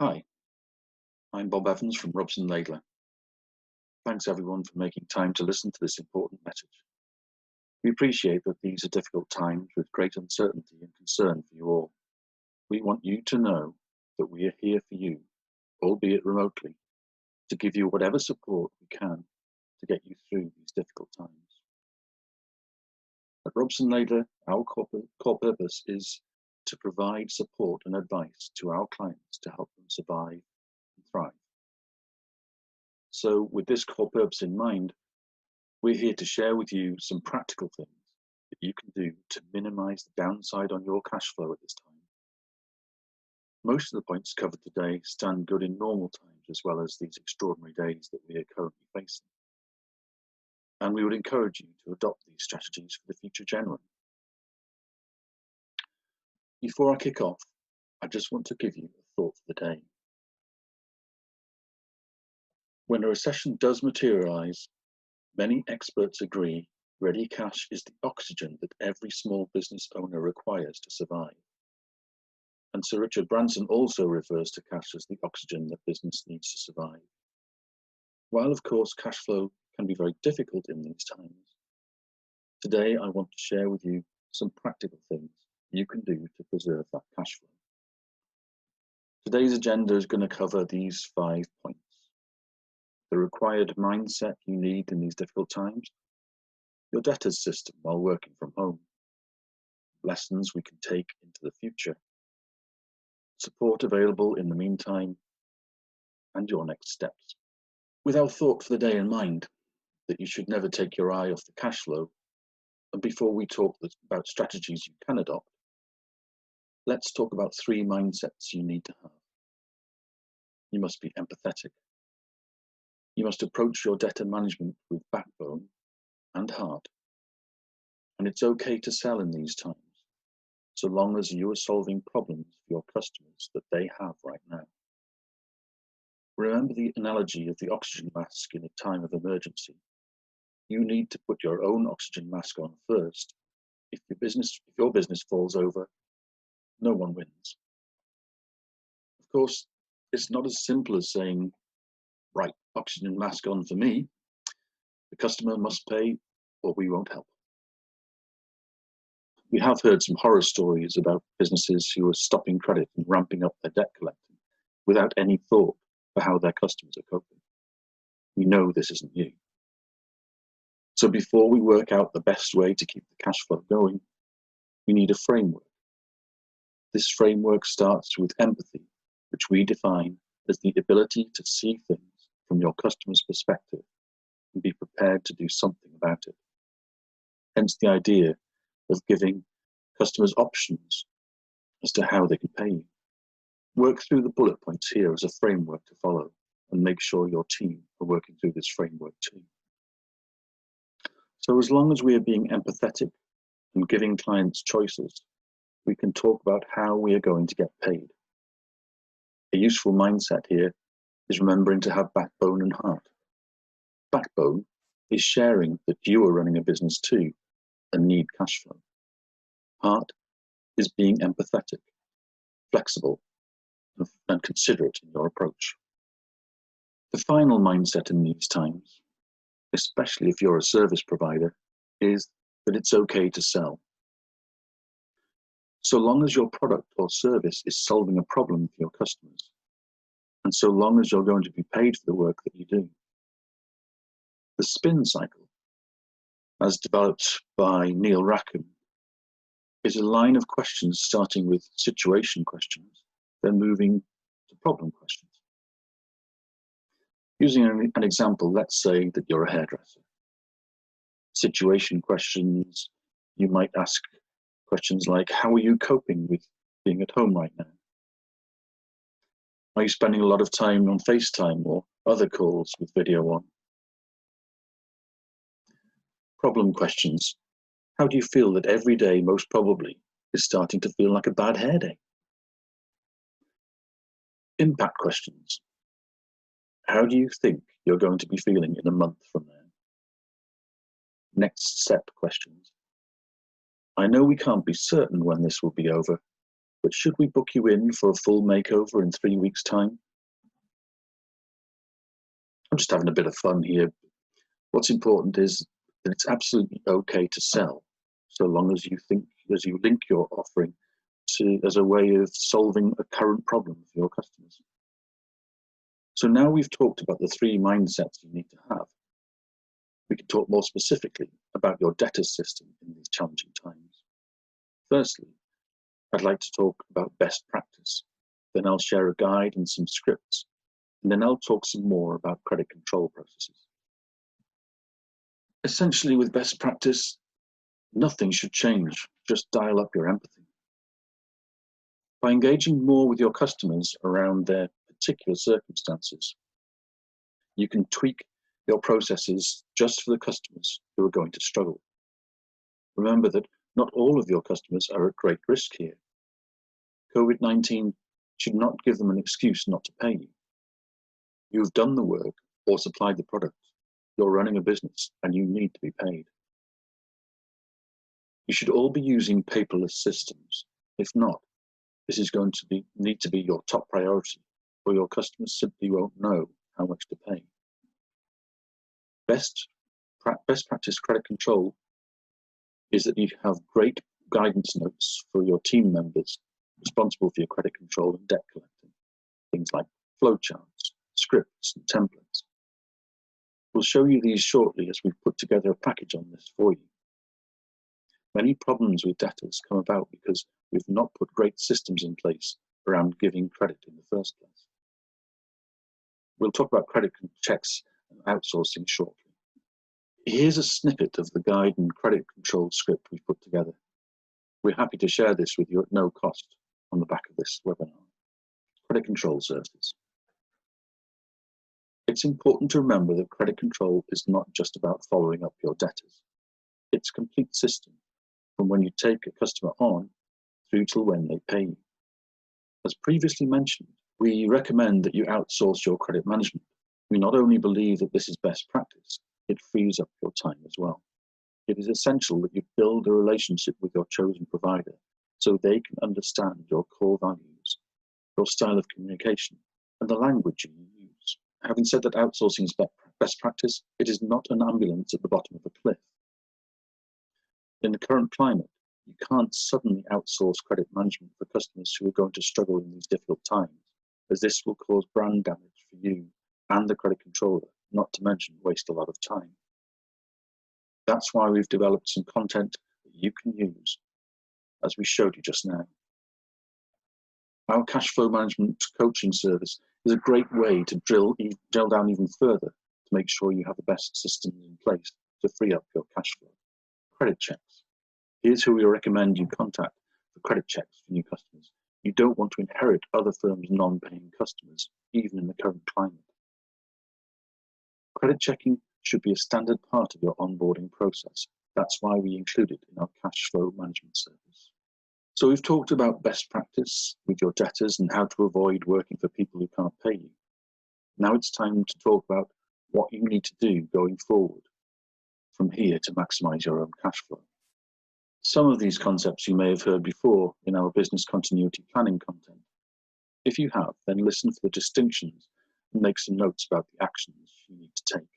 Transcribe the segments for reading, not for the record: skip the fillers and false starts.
Hi, I'm Bob Evans from Robson Laidler. Thanks everyone for making time to listen to this important message. We appreciate that these are difficult times with great uncertainty and concern for you all. We want you to know that we are here for you, albeit remotely, to give you whatever support we can to get you through these difficult times. At Robson Laidler, our core purpose is to provide support and advice to our clients to help them survive and thrive. So with this core purpose in mind, we're here to share with you some practical things that you can do to minimize the downside on your cash flow at this time. Most of the points covered today stand good in normal times as well as these extraordinary days that we are currently facing. And we would encourage you to adopt these strategies for the future generally. Before I kick off, I just want to give you a thought for the day. When a recession does materialize, many experts agree ready cash is the oxygen that every small business owner requires to survive. And Sir Richard Branson also refers to cash as the oxygen that business needs to survive. While of course cash flow can be very difficult in these times, today I want to share with you some practical things you can do to preserve that cash flow. Today's agenda is going to cover these 5 points. The required mindset you need in these difficult times, your debtors system while working from home, lessons we can take into the future, support available in the meantime, and your next steps. With our thought for the day in mind, that you should never take your eye off the cash flow, and before we talk about strategies you can adopt, let's talk about 3 mindsets you need to have. You must be empathetic. You must approach your debtor management with backbone and heart. And it's okay to sell in these times, so long as you are solving problems for your customers that they have right now. Remember the analogy of the oxygen mask in a time of emergency. You need to put your own oxygen mask on first. If your business falls over, no one wins. Of course, it's not as simple as saying, right, oxygen mask on for me. The customer must pay or we won't help. We have heard some horror stories about businesses who are stopping credit and ramping up their debt collecting without any thought for how their customers are coping. We know this isn't you. So before we work out the best way to keep the cash flow going, we need a framework. This framework starts with empathy, which we define as the ability to see things from your customer's perspective and be prepared to do something about it. Hence the idea of giving customers options as to how they can pay you. Work through the bullet points here as a framework to follow and make sure your team are working through this framework too. So as long as we are being empathetic and giving clients choices, we can talk about how we are going to get paid. A useful mindset here is remembering to have backbone and heart. Backbone is sharing that you are running a business too and need cash flow. Heart is being empathetic, flexible, and considerate in your approach. The final mindset in these times, especially if you're a service provider, is that it's okay to sell. So long as your product or service is solving a problem for your customers, and so long as you're going to be paid for the work that you do. The spin cycle, as developed by Neil Rackham, is a line of questions starting with situation questions, then moving to problem questions. Using an example, let's say that you're a hairdresser. Situation questions, you might ask questions like, how are you coping with being at home right now? Are you spending a lot of time on FaceTime or other calls with video on? Problem questions. How do you feel that every day most probably is starting to feel like a bad hair day? Impact questions. How do you think you're going to be feeling in a month from now? Next step questions. I know we can't be certain when this will be over, But should we book you in for a full makeover in 3 weeks' time? I'm just having a bit of fun here. What's important is that it's absolutely okay to sell, so long as you link your offering as a way of solving a current problem for your customers. So now we've talked about the 3 mindsets you need to have. We can talk more specifically about your debtors system in these challenging times. Firstly, I'd like to talk about best practice. Then I'll share a guide and some scripts. And then I'll talk some more about credit control processes. Essentially, with best practice, nothing should change. Just dial up your empathy. By engaging more with your customers around their particular circumstances, you can tweak your processes just for the customers who are going to struggle. Remember that not all of your customers are at great risk here. Covid-19 should not give them an excuse not to pay you. You've done the work or supplied the product. You're running a business and you need to be paid. You should all be using paperless systems. If not, this is going to need to be your top priority, or your customers simply won't know how much to pay. Best practice credit control is that you have great guidance notes for your team members responsible for your credit control and debt collecting. Things like flowcharts, scripts, and templates. We'll show you these shortly as we've put together a package on this for you. Many problems with debtors come about because we've not put great systems in place around giving credit in the first place. We'll talk about credit checks and outsourcing shortly. Here's a snippet of the guide and credit control script we've put together. We're happy to share this with you at no cost on the back of this webinar. Credit control services. It's important to remember that credit control is not just about following up your debtors. It's a complete system from when you take a customer on through till when they pay you. As previously mentioned, we recommend that you outsource your credit management. We not only believe that this is best practice, it frees up your time as well. It is essential that you build a relationship with your chosen provider so they can understand your core values, your style of communication, and the language you use. Having said that outsourcing is best practice, it is not an ambulance at the bottom of a cliff. In the current climate, you can't suddenly outsource credit management for customers who are going to struggle in these difficult times, as this will cause brand damage for you and the credit controller, not to mention waste a lot of time. That's why we've developed some content that you can use, as we showed you just now. Our cash flow management coaching service is a great way to drill down even further to make sure you have the best systems in place to free up your cash flow. Credit checks. Here's who we recommend you contact for credit checks for new customers. You don't want to inherit other firms' non-paying customers, even in the current climate. Credit checking should be a standard part of your onboarding process. That's why we include it in our cash flow management service. So we've talked about best practice with your debtors and how to avoid working for people who can't pay you. Now it's time to talk about what you need to do going forward from here to maximize your own cash flow. Some of these concepts you may have heard before in our business continuity planning content. If you have, then listen for the distinctions and make some notes about the actions you need to take.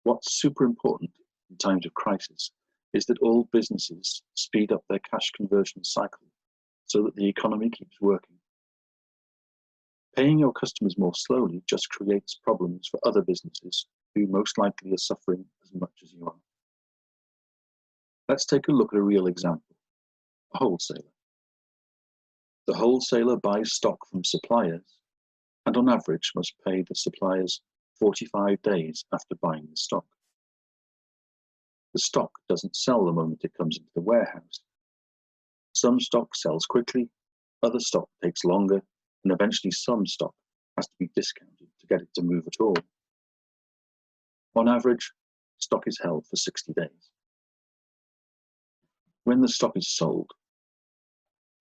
What's super important in times of crisis is that all businesses speed up their cash conversion cycle so that the economy keeps working. Paying your customers more slowly just creates problems for other businesses who most likely are suffering as much as you are. Let's take a look at a real example, a wholesaler. The wholesaler buys stock from suppliers and on average must pay the suppliers 45 days after buying the stock. The stock doesn't sell the moment it comes into the warehouse. Some stock sells quickly, other stock takes longer, and eventually some stock has to be discounted to get it to move at all. On average, stock is held for 60 days. When the stock is sold,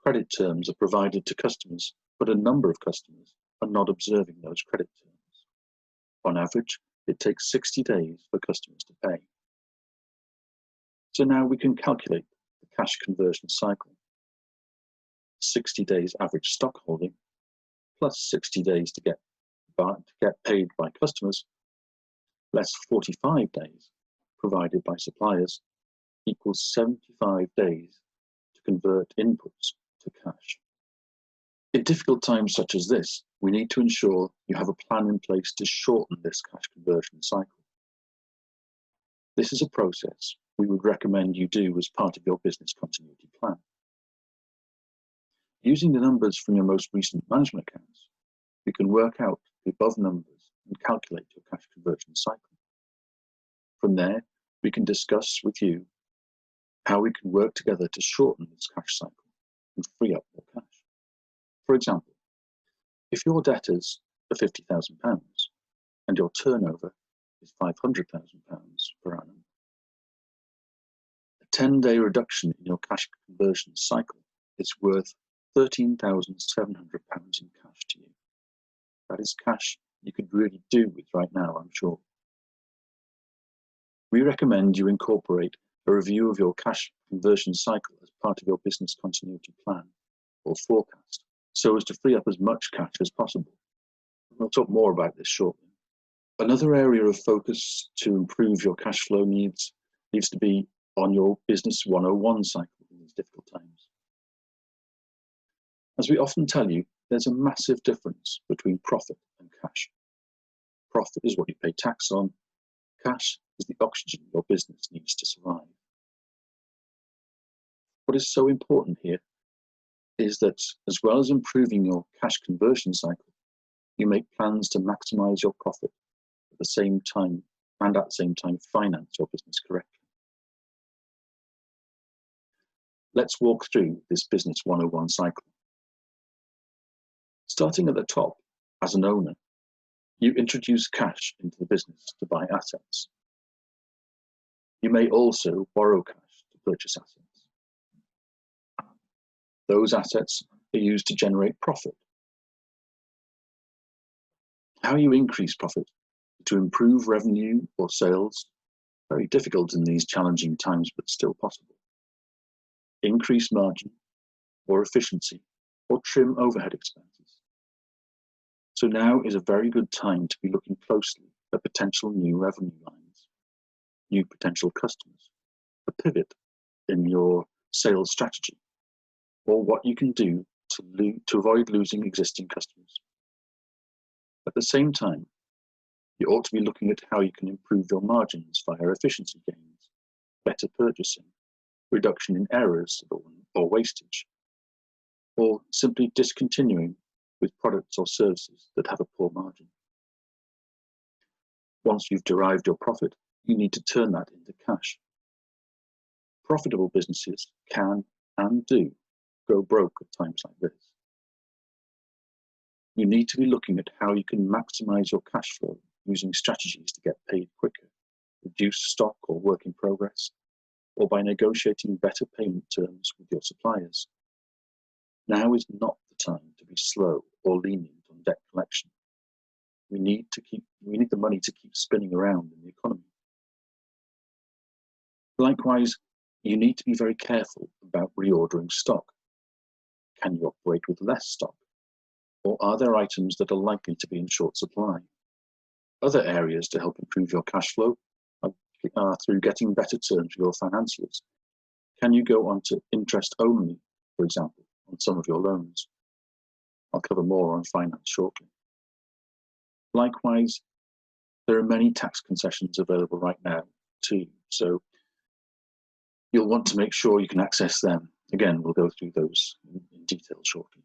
credit terms are provided to customers, but a number of customers are not observing those credit terms. On average, it takes 60 days for customers to pay. So now we can calculate the cash conversion cycle. 60 days average stock holding, plus 60 days to get paid by customers, less 45 days provided by suppliers, equals 75 days to convert inputs to cash. In difficult times such as this, we need to ensure you have a plan in place to shorten this cash conversion cycle. This is a process we would recommend you do as part of your business continuity plan. Using the numbers from your most recent management accounts, we can work out the above numbers and calculate your cash conversion cycle. From there, we can discuss with you how we can work together to shorten this cash cycle and free up more cash. For example, if your debtors are £50,000 and your turnover is £500,000 per annum, a 10-day reduction in your cash conversion cycle is worth £13,700 in cash to you. That is cash you could really do with right now, I'm sure. We recommend you incorporate a review of your cash conversion cycle as part of your business continuity plan or forecast, so as to free up as much cash as possible. We'll talk more about this shortly. Another area of focus to improve your cash flow needs to be on your Business 101 cycle in these difficult times. As we often tell you, there's a massive difference between profit and cash. Profit is what you pay tax on. Cash is the oxygen your business needs to survive. What is so important here is that, as well as improving your cash conversion cycle, you make plans to maximize your profit at the same time finance your business correctly. Let's walk through this Business 101 cycle. Starting at the top, as an owner, you introduce cash into the business to buy assets. You may also borrow cash to purchase assets. Those assets are used to generate profit. How you increase profit to improve revenue or sales, very difficult in these challenging times, but still possible. Increase margin or efficiency or trim overhead expenses. So now is a very good time to be looking closely at potential new revenue lines, new potential customers, a pivot in your sales strategy, or what you can do to avoid losing existing customers. At the same time, you ought to be looking at how you can improve your margins via efficiency gains, better purchasing, reduction in errors or wastage, or simply discontinuing with products or services that have a poor margin. Once you've derived your profit, you need to turn that into cash. Profitable businesses can and do go broke at times like this. You need to be looking at how you can maximize your cash flow using strategies to get paid quicker, reduce stock or work in progress, or by negotiating better payment terms with your suppliers. Now is not the time to be slow or lenient on debt collection. We need the money to keep spinning around in the economy. Likewise, you need to be very careful about reordering stock. Can you operate with less stock? Or are there items that are likely to be in short supply? Other areas to help improve your cash flow are through getting better terms with your financiers. Can you go on to interest only, for example, on some of your loans? I'll cover more on finance shortly. Likewise, there are many tax concessions available right now too, so you'll want to make sure you can access them. Again, we'll go through those in detail shortly.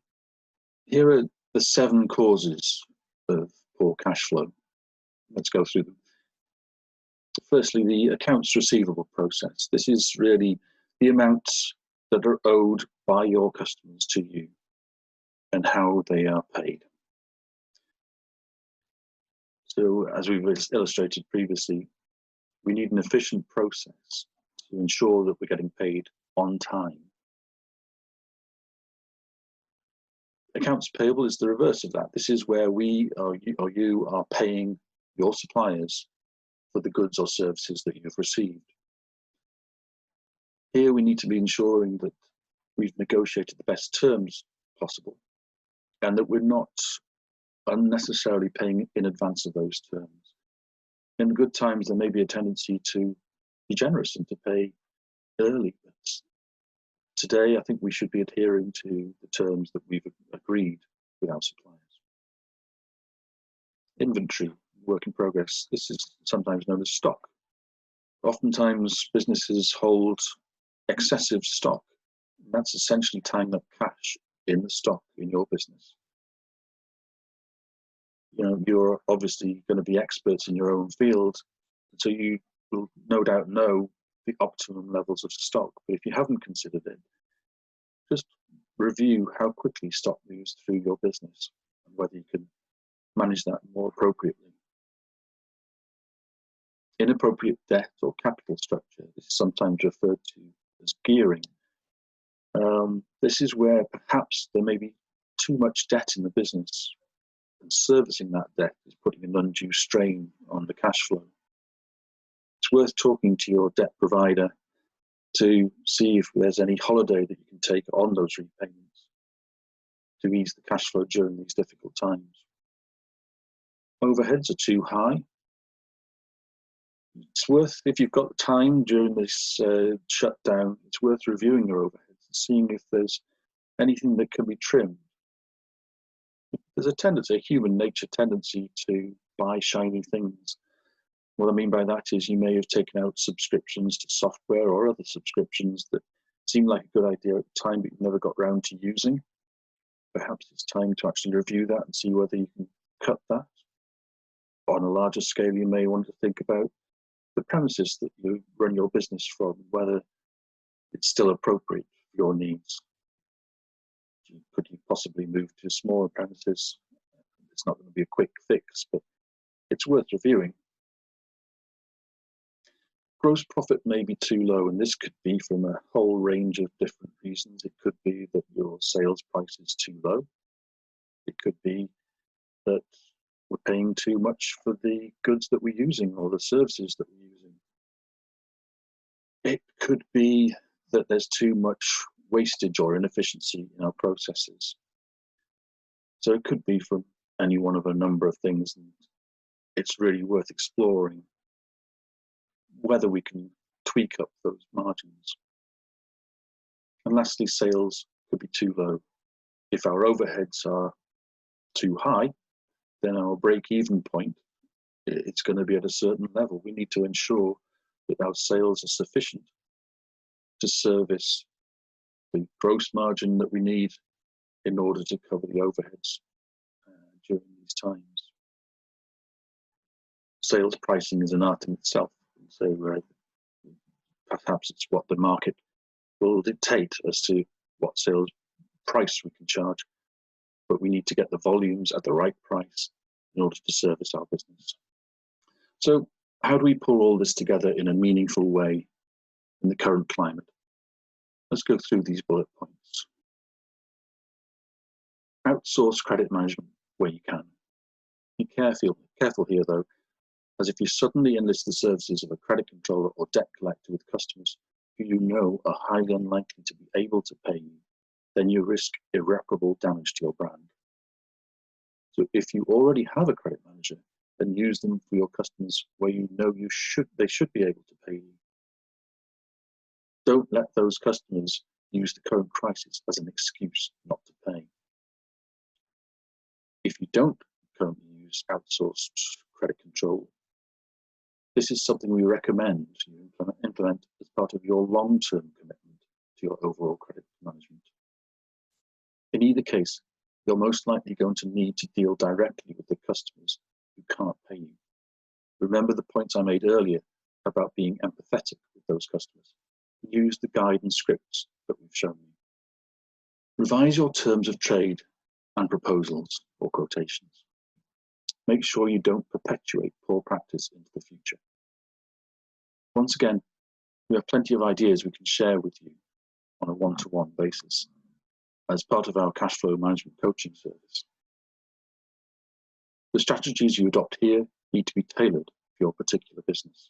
Here are the 7 causes of poor cash flow. Let's go through them. Firstly, the accounts receivable process. This is really the amounts that are owed by your customers to you and how they are paid. So, as we've illustrated previously, we need an efficient process to ensure that we're getting paid on time. Accounts payable is the reverse of that. This is where we or you are paying your suppliers for the goods or services that you've received. Here we need to be ensuring that we've negotiated the best terms possible, and that we're not unnecessarily paying in advance of those terms. In the good times, there may be a tendency to be generous and to pay early. But today, I think we should be adhering to the terms that we've agreed with our suppliers. Inventory, work in progress. This is sometimes known as stock. Oftentimes, businesses hold excessive stock. That's essentially tying up cash in the stock in your business. You're obviously going to be experts in your own field, so you will no doubt know the optimum levels of stock. But if you haven't considered it, just review how quickly stock moves through your business and whether you can manage that more appropriately. Inappropriate debt or capital structure is sometimes referred to as gearing. This is where perhaps there may be too much debt in the business, and servicing that debt is putting an undue strain on the cash flow. It's worth talking to your debt provider to see if there's any holiday that you can take on those repayments to ease the cash flow during these difficult times. Overheads are too high. It's worth, if you've got time during this shutdown, it's worth reviewing your overheads and seeing if there's anything that can be trimmed. There's a tendency, a human nature tendency to buy shiny things. What I mean by that is you may have taken out subscriptions to software or other subscriptions that seemed like a good idea at the time, but you've never got round to using. Perhaps it's time to actually review that and see whether you can cut that. On a larger scale, you may want to think about the premises that you run your business from, whether it's still appropriate for your needs. Could you possibly move to smaller premises? It's not going to be a quick fix, but it's worth reviewing. Gross profit may be too low, and this could be from a whole range of different reasons. It could be that your sales price is too low. It could be that we're paying too much for the goods that we're using or the services that we're using. It could be that there's too much wastage or inefficiency in our processes. So it could be from any one of a number of things, and it's really worth exploring whether we can tweak up those margins. And lastly, sales could be too low. If our overheads are too high, then our break-even point, it's going to be at a certain level. We need to ensure that our sales are sufficient to service the gross margin that we need in order to cover the overheads during these times. Sales pricing is an art in itself. So perhaps it's what the market will dictate as to what sales price we can charge, but we need to get the volumes at the right price in order to service our business. So how do we pull all this together in a meaningful way in the current climate? Let's go through these bullet points. Outsource credit management where you can. Be careful here though, as if you suddenly enlist the services of a credit controller or debt collector with customers who you know are highly unlikely to be able to pay you, then you risk irreparable damage to your brand. So if you already have a credit manager, then use them for your customers where you know they should be able to pay you. Don't let those customers use the current crisis as an excuse not to pay. If you don't currently use outsourced credit control, this is something we recommend you implement as part of your long-term commitment to your overall credit management. In either case, you're most likely going to need to deal directly with the customers who can't pay you. Remember the points I made earlier about being empathetic with those customers. Use the guide and scripts that we've shown you. Revise your terms of trade and proposals or quotations. Make sure you don't perpetuate poor practice into the future. Once again, we have plenty of ideas we can share with you on a one-to-one basis as part of our cash flow management coaching service. The strategies you adopt here need to be tailored for your particular business.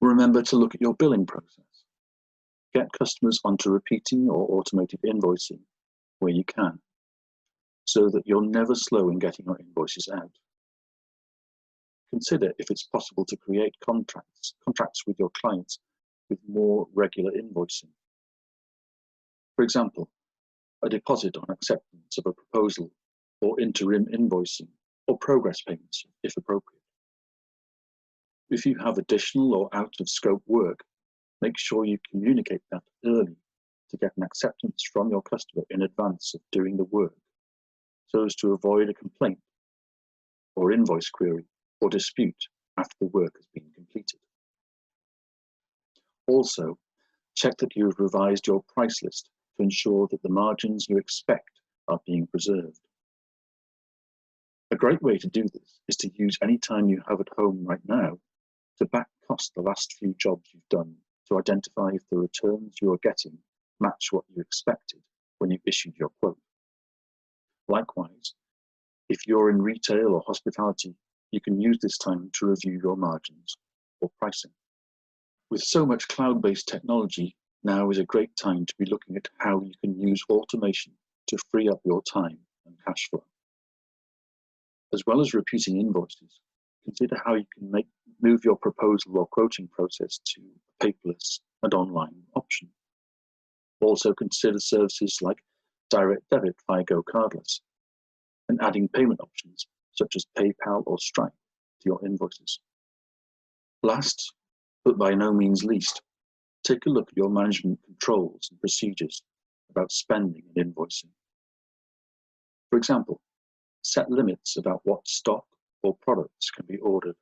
Remember to look at your billing process. Get customers onto repeating or automated invoicing where you can, so that you're never slow in getting your invoices out. Consider if it's possible to create contracts with your clients with more regular invoicing. For example, a deposit on acceptance of a proposal, or interim invoicing, or progress payments if appropriate. If you have additional or out-of-scope work, make sure you communicate that early to get an acceptance from your customer in advance of doing the work, so as to avoid a complaint or invoice query or dispute after the work has been completed. Also, check that you have revised your price list to ensure that the margins you expect are being preserved. A great way to do this is to use any time you have at home right now to back cost the last few jobs you've done to identify if the returns you are getting match what you expected when you issued your quote. Likewise, if you're in retail or hospitality, you can use this time to review your margins or pricing. With so much cloud-based technology, now is a great time to be looking at how you can use automation to free up your time and cash flow. As well as repeating invoices, consider how you can move your proposal or quoting process to a paperless and online option. Also consider services like direct debit via Go Cardless, and adding payment options such as PayPal or Stripe to your invoices. Last, but by no means least, take a look at your management controls and procedures about spending and invoicing. For example, set limits about what stock or products can be ordered.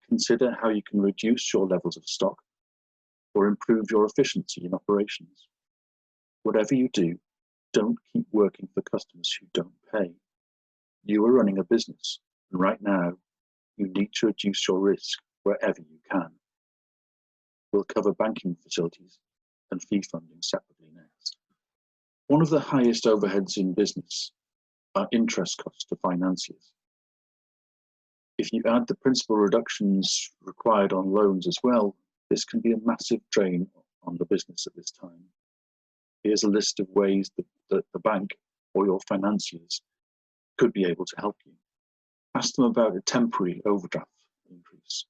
Consider how you can reduce your levels of stock or improve your efficiency in operations. Whatever you do, don't keep working for customers who don't pay. You are running a business, and right now, you need to reduce your risk wherever you can. We'll cover banking facilities and fee funding separately next. One of the highest overheads in business are interest costs to financiers. If you add the principal reductions required on loans as well, this can be a massive drain on the business at this time. Here's a list of ways that the bank or your financiers could be able to help you. Ask them about a temporary overdraft increase.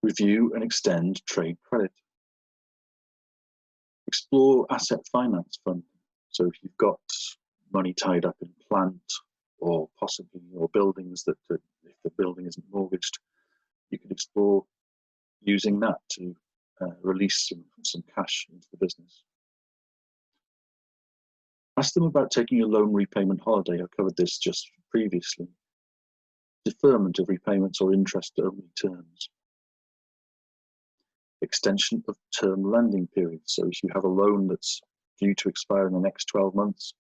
Review and extend trade credit. Explore asset finance funding. So if you've got money tied up in plant or possibly or buildings that if the building isn't mortgaged, you could explore using that to release some cash into the business. Ask them about taking a loan repayment holiday. I covered this just previously. Deferment of repayments or interest-only terms. Extension of term lending periods. So if you have a loan that's due to expire in the next 12 months,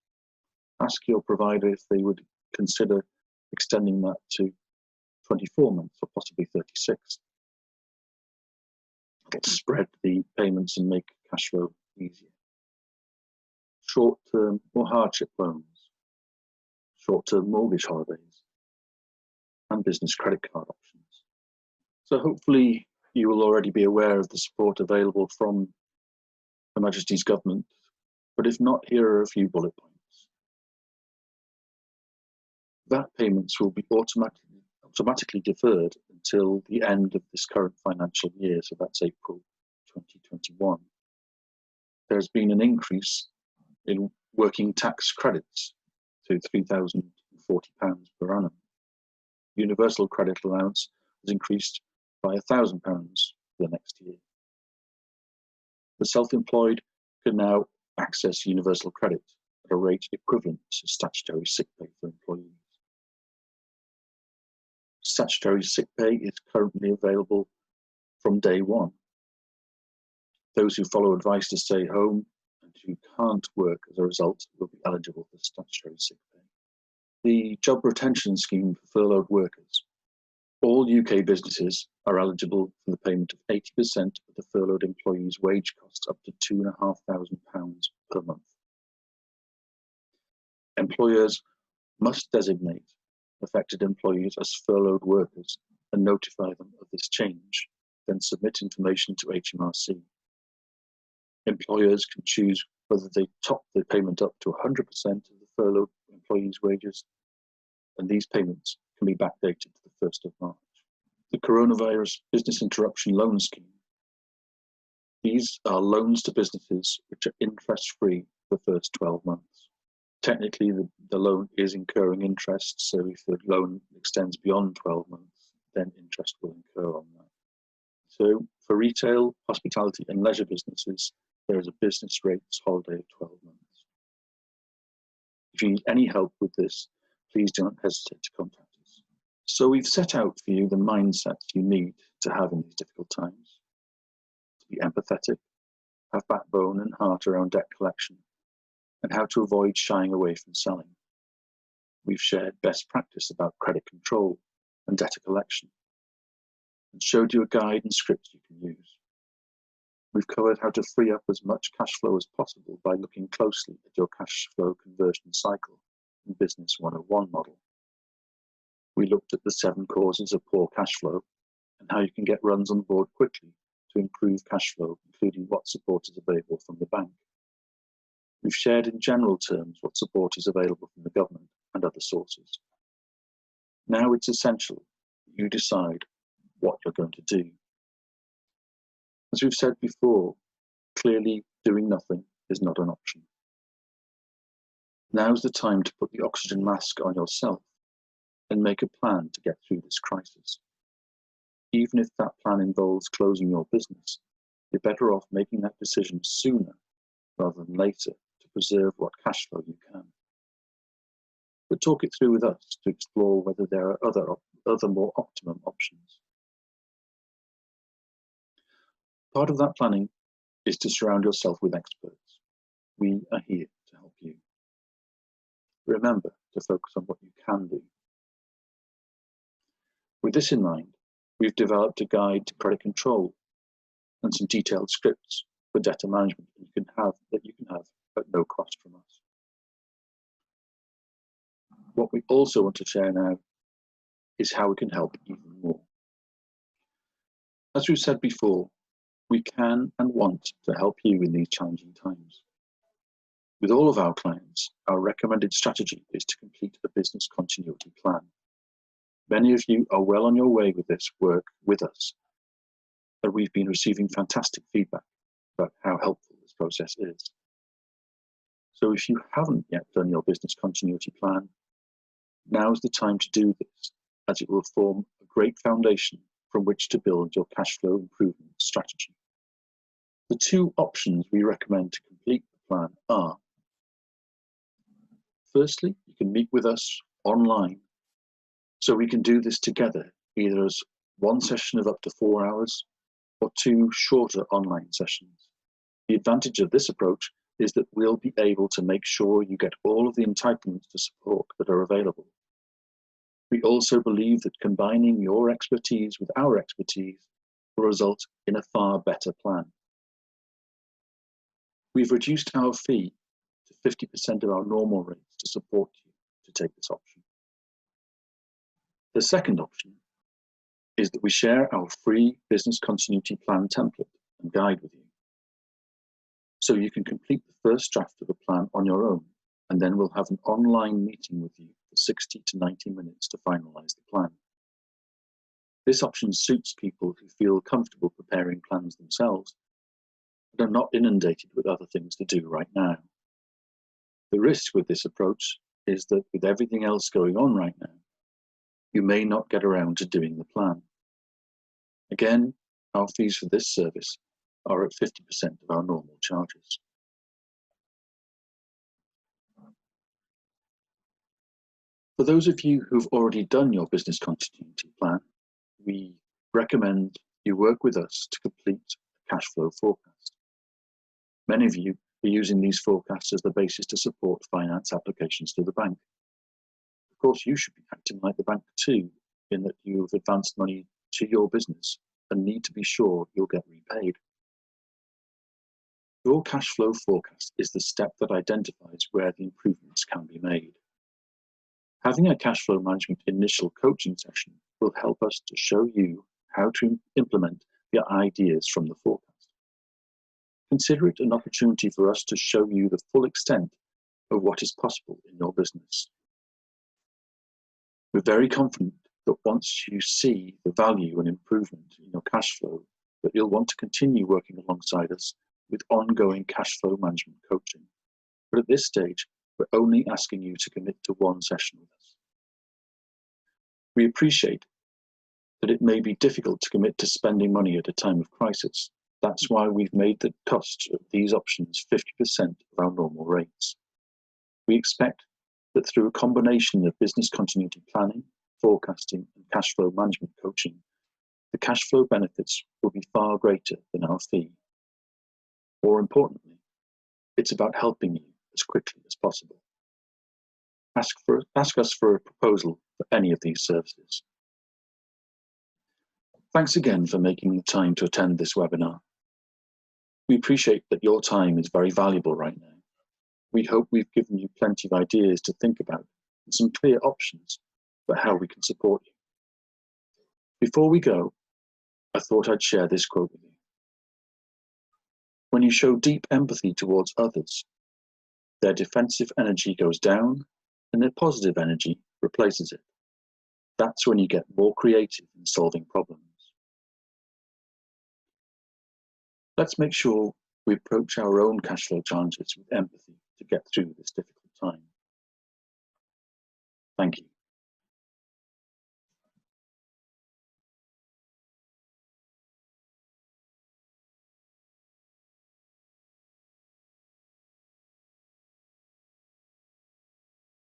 ask your provider if they would consider extending that to 24 months or possibly 36. It'll spread the payments and make cash flow easier. Short-term or hardship loans, short-term mortgage holidays, and business credit card options. So hopefully you will already be aware of the support available from Her Majesty's government, but if not, here are a few bullet points. VAT payments will be automatically deferred until the end of this current financial year, so that's April 2021. There's been an increase in working tax credits to £3,040 per annum. Universal credit allowance has increased by £1,000 for the next year. The self-employed can now access universal credit at a rate equivalent to statutory sick pay for employees. Statutory sick pay is currently available from day one. Those who follow advice to stay home and who can't work as a result will be eligible for statutory sick pay. The job retention scheme for furloughed workers. All UK businesses are eligible for the payment of 80% of the furloughed employee's wage costs up to £2,500 per month. Employers must designate affected employees as furloughed workers and notify them of this change, then submit information to HMRC. Employers can choose whether they top the payment up to 100% of the furloughed employees' wages, and these payments can be backdated to the 1st of March. The Coronavirus Business Interruption Loan Scheme. These are loans to businesses which are interest-free for the first 12 months. Technically, the loan is incurring interest, so if the loan extends beyond 12 months, then interest will incur on that. So for retail, hospitality and leisure businesses, there is a business rates holiday of 12 months. If you need any help with this, please don't hesitate to contact us. So we've set out for you the mindsets you need to have in these difficult times. To be empathetic, have backbone and heart around debt collection, and how to avoid shying away from selling. We've shared best practice about credit control and debtor collection, and showed you a guide and scripts you can use. We've covered how to free up as much cash flow as possible by looking closely at your cash flow conversion cycle in Business 101 model. We looked at the 7 causes of poor cash flow and how you can get runs on board quickly to improve cash flow, including what support is available from the bank. We've shared in general terms what support is available from the government and other sources. Now it's essential that you decide what you're going to do. As we've said before, clearly doing nothing is not an option. Now's the time to put the oxygen mask on yourself and make a plan to get through this crisis. Even if that plan involves closing your business, you're better off making that decision sooner rather than later to preserve what cash flow you can. But talk it through with us to explore whether there are other more optimum options. Part of that planning is to surround yourself with experts. We are here to help you. Remember to focus on what you can do. With this in mind, we've developed a guide to credit control and some detailed scripts for debtor management that you can have at no cost from us. What we also want to share now is how we can help even more. As we've said before, we can and want to help you in these challenging times. With all of our clients, our recommended strategy is to complete a business continuity plan. Many of you are well on your way with this work with us, and we've been receiving fantastic feedback about how helpful this process is. So if you haven't yet done your business continuity plan, now's the time to do this, as it will form a great foundation from which to build your cash flow improvement strategy. The 2 options we recommend to complete the plan are: firstly, you can meet with us online, so we can do this together, either as one session of up to 4 hours or 2 shorter online sessions. The advantage of this approach is that we'll be able to make sure you get all of the entitlements to support that are available. We also believe that combining your expertise with our expertise will result in a far better plan. We've reduced our fee to 50% of our normal rates to support you to take this option. The second option is that we share our free business continuity plan template and guide with you. So you can complete the first draft of the plan on your own, and then we'll have an online meeting with you for 60 to 90 minutes to finalize the plan. This option suits people who feel comfortable preparing plans themselves, but are not inundated with other things to do right now. The risk with this approach is that with everything else going on right now, you may not get around to doing the plan. Again, our fees for this service are at 50% of our normal charges. For those of you who've already done your business continuity plan, we recommend you work with us to complete a cash flow forecast. Many of you are using these forecasts as the basis to support finance applications to the bank. Of course, you should be acting like the bank too, in that you've advanced money to your business and need to be sure you'll get repaid. Your cash flow forecast is the step that identifies where the improvements can be made. Having a cash flow management initial coaching session will help us to show you how to implement the ideas from the forecast. consider it an opportunity for us to show you the full extent of what is possible in your business. We're very confident that once you see the value and improvement in your cash flow, that you'll want to continue working alongside us with ongoing cash flow management coaching. But at this stage, we're only asking you to commit to one session with us. We appreciate that it may be difficult to commit to spending money at a time of crisis. That's why we've made the cost of these options 50% of our normal rates. We expect that through a combination of business continuity planning, forecasting, and cash flow management coaching, the cash flow benefits will be far greater than our fee. More importantly, it's about helping you as quickly as possible. Ask us for a proposal for any of these services. Thanks again for making the time to attend this webinar. We appreciate that your time is very valuable right now. We hope we've given you plenty of ideas to think about and some clear options for how we can support you. Before we go, I thought I'd share this quote with you. When you show deep empathy towards others, their defensive energy goes down and their positive energy replaces it. That's when you get more creative in solving problems. Let's make sure we approach our own cash flow challenges with empathy to get through this difficult time. Thank you.